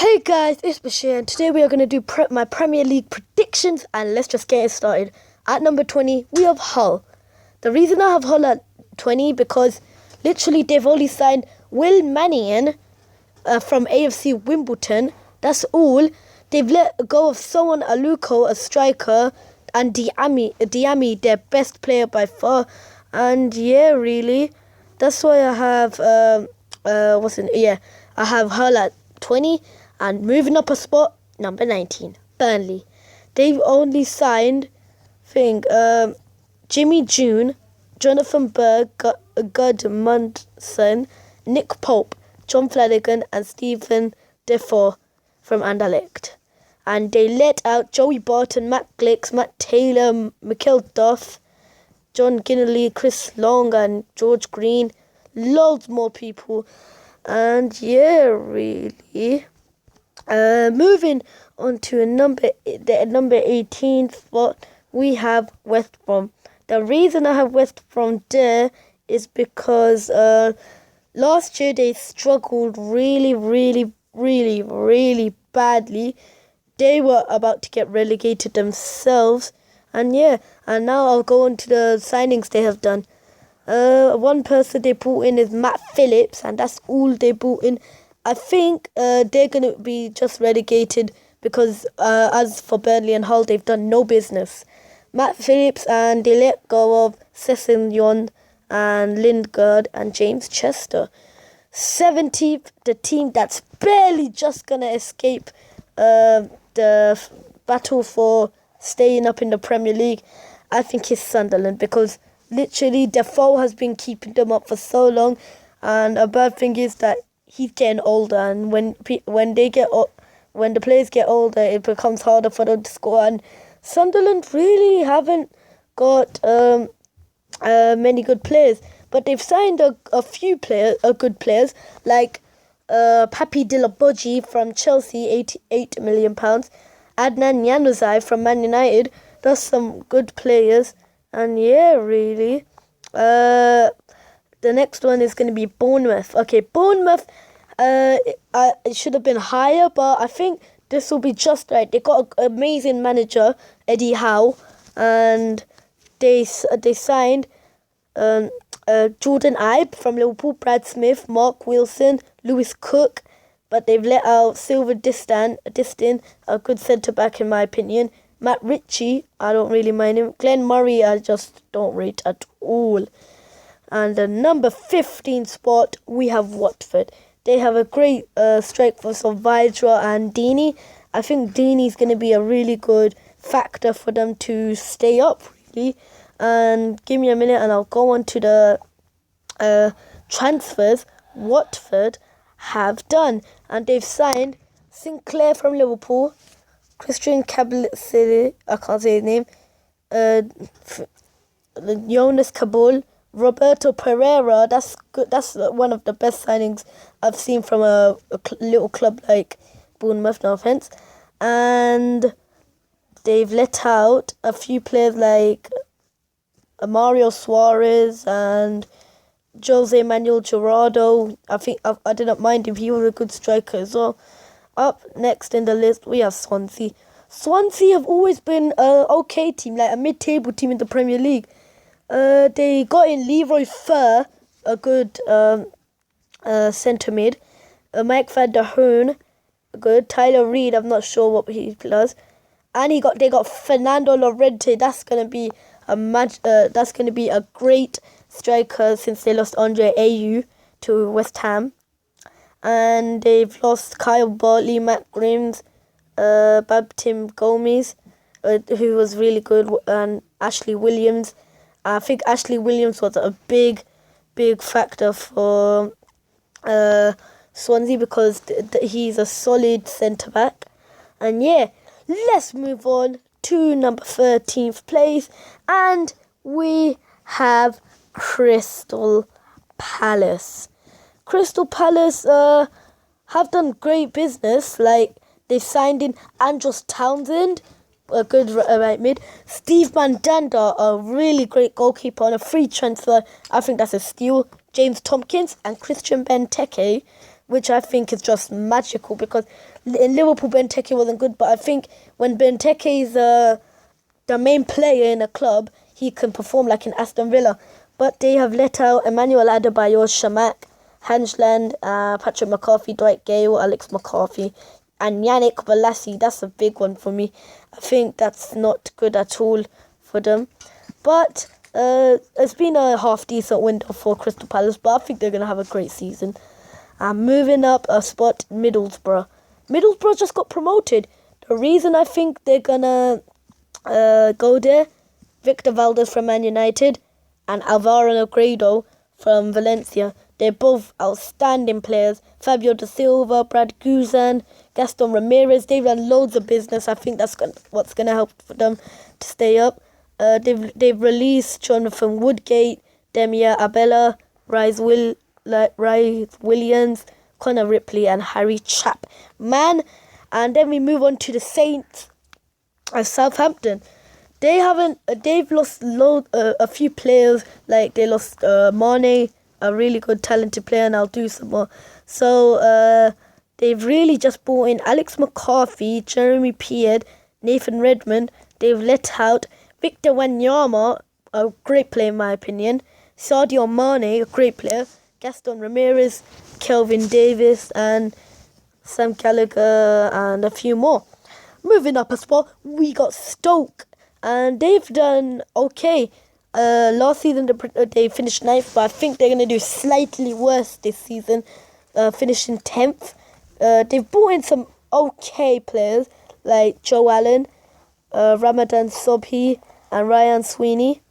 Hey guys, it's Bashir and today we are going to do my Premier League predictions and let's just get it started. At number 20, we have Hull. The reason I have Hull at 20 because literally they've only signed Will Mannion from AFC Wimbledon. That's all. They've let go of Someone Aluko, a striker, and Diami, their best player by far. And yeah, really, that's why I have I have Hull at 20. And moving up a spot, number 19, Burnley. They've only signed, Jimmy June, Jonathan Berg, Gudmundsson, Nick Pope, John Flanagan, and Stephen Defoe from Anderlecht. And they let out Joey Barton, Matt Glicks, Matt Taylor, Mikel Duff, John Ginnerly, Chris Long, and George Green. Loads more people. And yeah, really. Moving on to the number 18 spot, we have West Brom. The reason I have West Brom there is because last year they struggled really badly. They were about to get relegated themselves. And now I'll go on to the signings they have done. One person they brought in is Matt Phillips, and that's all they brought in. I think they're going to be just relegated because as for Burnley and Hull, they've done no business. Matt Phillips, and they let go of Sessegnon and Lingard and James Chester. 17th, the team that's barely just going to escape the battle for staying up in the Premier League, I think is Sunderland, because literally Defoe has been keeping them up for so long, and a bad thing is that he's getting older, and when the players get older, it becomes harder for them to score. And Sunderland really haven't got many good players, but they've signed a few good players like Papi Dillabodji from Chelsea, £88 million. Adnan Januzaj from Man United. That's some good players, and yeah, really. The next one is going to be Bournemouth. Okay, Bournemouth, it should have been higher, but I think this will be just right. They got an amazing manager, Eddie Howe, and they signed Jordan Ibe from Liverpool, Brad Smith, Mark Wilson, Lewis Cook, but they've let out Silver Distin, a good centre-back in my opinion. Matt Ritchie, I don't really mind him. Glenn Murray, I just don't rate at all. And the number 15 spot, we have Watford. They have a great strike force of Vydra and Deeney. I think Deeney's going to be a really good factor for them to stay up, really. And give me a minute and I'll go on to the transfers Watford have done. And they've signed Sinclair from Liverpool, Christian Kabul, I can't say his name, Jonas Kabul, Roberto Pereira. That's good. That's one of the best signings I've seen from a little club like Bournemouth, no offense. And they've let out a few players like Mario Suarez and Jose Manuel Gerardo. I think I didn't mind him. He was a good striker as well. Up next in the list, we have Swansea. Swansea have always been an okay team, like a mid-table team in the Premier League. They got in Leroy Fer, a good centre mid. Mike van der Hoorn, good. Tyler Reid, I'm not sure what he does. And they got Fernando Llorente. That's gonna be a great striker since they lost Andre Ayew to West Ham. And they've lost Kyle Bartley, Matt Grims, Babtim Gomes, who was really good, and Ashley Williams. I think Ashley Williams was a big factor for Swansea because he's a solid centre-back. And yeah, let's move on to number 13th place. And we have Crystal Palace. Crystal Palace have done great business. Like, they've signed in Andros Townsend, a good right mid. Steve Mandanda, a really great goalkeeper on a free transfer. I think that's a steal. James Tompkins and Christian Benteke. which I think is just magical because in Liverpool, Benteke wasn't good, but I think when Benteke is the main player in a club, he can perform like in Aston Villa. But they have let out Emmanuel Adebayor, Shamak, Hansland, Patrick McCarthy, Dwight Gale, Alex McCarthy, and Yannick Bolasie. That's a big one for me. I think that's not good at all for them. But it's been a half-decent window for Crystal Palace, but I think they're going to have a great season. Moving up a spot, Middlesbrough. Middlesbrough just got promoted. The reason I think they're going to go there, Victor Valdez from Man United and Alvaro Negredo from Valencia. They're both outstanding players. Fabio Da Silva, Brad Guzan, Gaston Ramirez. They've done loads of business. I think that's what's going to help for them to stay up. They've released Jonathan Woodgate, Demir Abella, Rhys Williams, Connor Ripley, and Harry Chapman. And then we move on to the Saints of Southampton. They've lost a few players. Like they lost Mane, a really good talented player, and I'll do some more. So they've really just brought in Alex McCarthy, Jeremy Pied, Nathan Redmond. They've let out Victor Wanyama, a great player in my opinion, Sadio Mane, a great player, Gaston Ramirez, Kelvin Davis, and Sam Gallagher, and a few more. Moving up as well, we got Stoke, and they've done okay. Last season they finished 9th, but I think they're going to do slightly worse this season, finishing 10th. They've brought in some okay players like Joe Allen, Ramadan Sobhi, and Ryan Sweeney.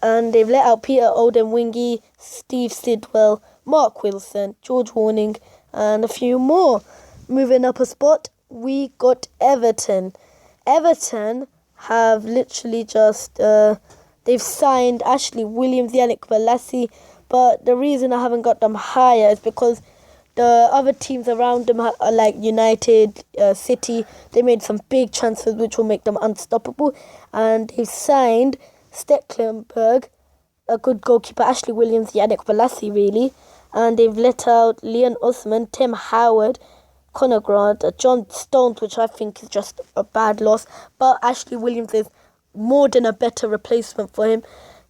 And they've let out Peter Odemwingie, Steve Sidwell, Mark Wilson, George Warning, and a few more. Moving up a spot, we got Everton. Everton have literally just they've signed Ashley Williams, Yannick Bolasie, but the reason I haven't got them higher is because the other teams around them are like United, City. They made some big transfers which will make them unstoppable, and they've signed Stecklenburg, a good goalkeeper, Ashley Williams, Yannick Bolasie really, and they've let out Leon Osman, Tim Howard, Conor Grant, John Stones, which I think is just a bad loss, but Ashley Williams is more than a better replacement for him.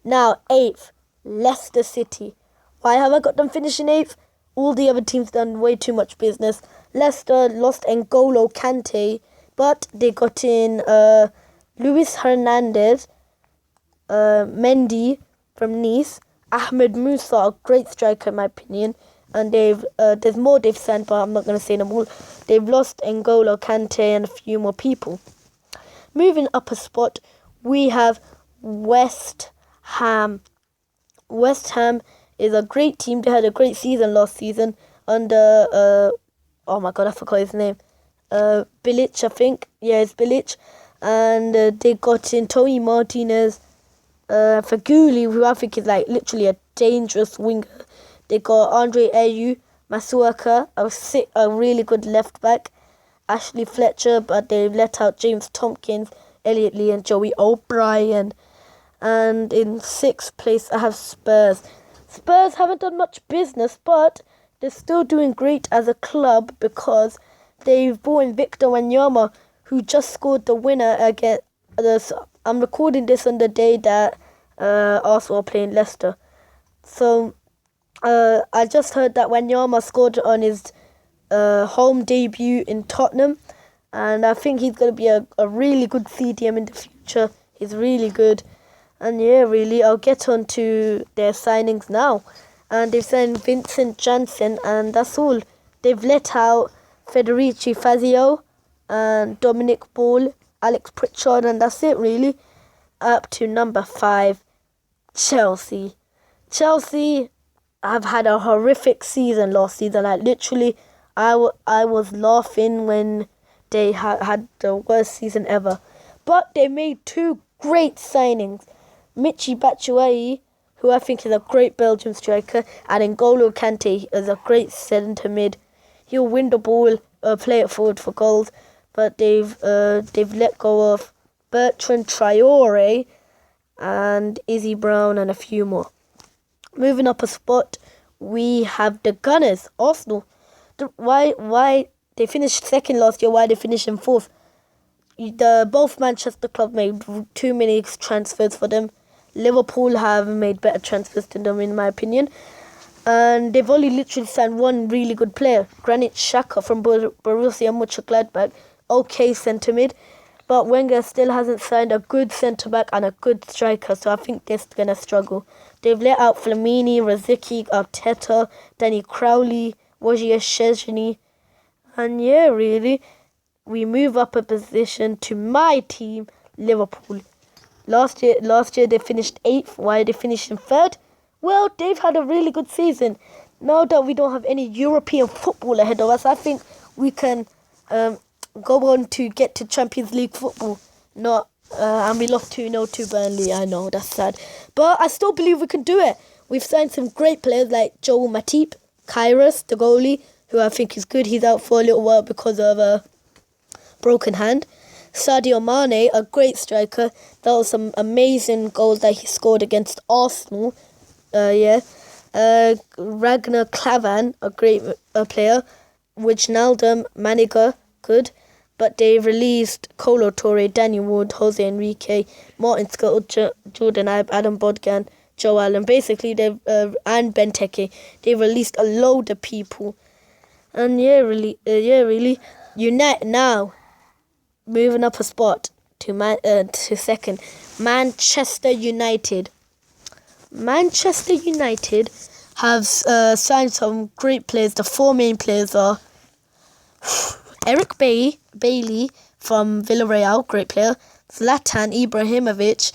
Now, 8th, Leicester City. Why have I got them finishing 8th? All the other teams done way too much business. Leicester lost N'Golo Kante, but they got in Luis Hernandez, Mendy from Nice, Ahmed Musa, a great striker in my opinion, and there's more they've signed, but I'm not going to say them all. They've lost N'Golo Kante and a few more people. Moving up a spot, we have West Ham. West Ham is a great team. They had a great season last season under oh my god, I forgot his name. Bilic, I think. Yeah, it's Bilic. And they got in Tony Martinez, Faguli, who I think is like literally a dangerous winger. They got Andre Ayew, Masuaka, a really good left back, Ashley Fletcher, but they let out James Tompkins, Elliot Lee, and Joey O'Brien. And in 6th place, I have Spurs. Spurs haven't done much business, but they're still doing great as a club because they've brought in Victor Wanyama, who just scored the winner against I'm recording this on the day that Arsenal are playing Leicester. So I just heard that Wanyama scored on his home debut in Tottenham, and I think he's going to be a really good CDM in the future. He's really good. And yeah, really, I'll get on to their signings now. And they've signed Vincent Janssen, and that's all. They've let out Federici Fazio and Dominic Ball, Alex Pritchard, and that's it really. Up to number 5, Chelsea. Chelsea have had a horrific season last season. Like literally, I was laughing when they had the worst season ever. But they made 2 great signings. Michy Batshuayi, who I think is a great Belgian striker, and N'Golo Kante is a great centre mid. He'll win the ball, play it forward for goals, but they've let go of Bertrand Traore and Izzy Brown and a few more. Moving up a spot, we have the Gunners, Arsenal. Why they finished second last year? Why they finished in fourth? Both Manchester club made too many transfers for them. Liverpool have made better transfers than them, in my opinion. And they've only literally signed one really good player, Granit Xhaka from Borussia Mönchengladbach. Okay centre mid, but Wenger still hasn't signed a good centre back and a good striker, so I think they're gonna struggle. They've let out Flamini, Rosicky, Arteta, Danny Crowley, Wojciech Szczesny, and yeah, really, we move up a position to my team, Liverpool. Last year they finished 8th. Why are they finishing 3rd? Well, they've had a really good season. Now that we don't have any European football ahead of us, I think we can go on to get to Champions League football. And we lost 2-0 to Burnley. I know, that's sad. But I still believe we can do it. We've signed some great players like Joel Matip, Kairos, the goalie, who I think is good. He's out for a little while because of a broken hand. Sadio Mane, a great striker. That was some amazing goals that he scored against Arsenal. Ragnar Klavan, a great player. Wijnaldum, Maniga, good. But they released Kolo Touré, Danny Wood, Jose Enrique, Martin Scott, Jordan Ibe, Adam Bodgan, Joe Allen. Basically, and Benteke. They released a load of people. And really. Unite now. Moving up a spot to second. Manchester United. Manchester United have signed some great players. The 4 main players are Eric Bailey from Villarreal, great player. Zlatan Ibrahimovic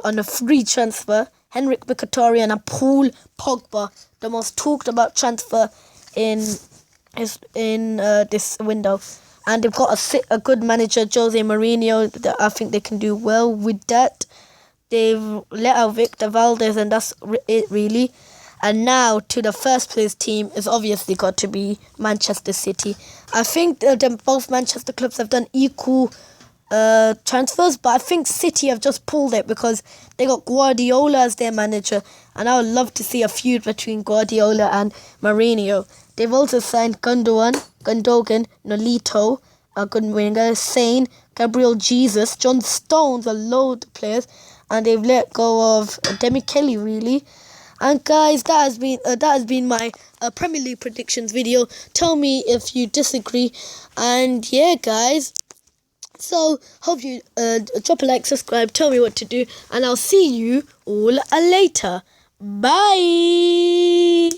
on a free transfer. Henrik Mkhitaryan and Paul Pogba, the most talked about transfer in this window. And they've got a good manager, Jose Mourinho. I think they can do well with that. They've let out Victor Valdez, and that's it, really. And now, to the first place team is obviously got to be Manchester City. I think both Manchester clubs have done equal transfers, but I think City have just pulled it because they got Guardiola as their manager. And I would love to see a feud between Guardiola and Mourinho. They've also signed Gundogan, Nolito, a good winger, Sane, Gabriel Jesus, John Stones, a load of players, and they've let go of Demi Kelly, really. And guys, that has been my Premier League predictions video. Tell me if you disagree. And yeah, guys. So hope you drop a like, subscribe, tell me what to do, and I'll see you all later. Bye.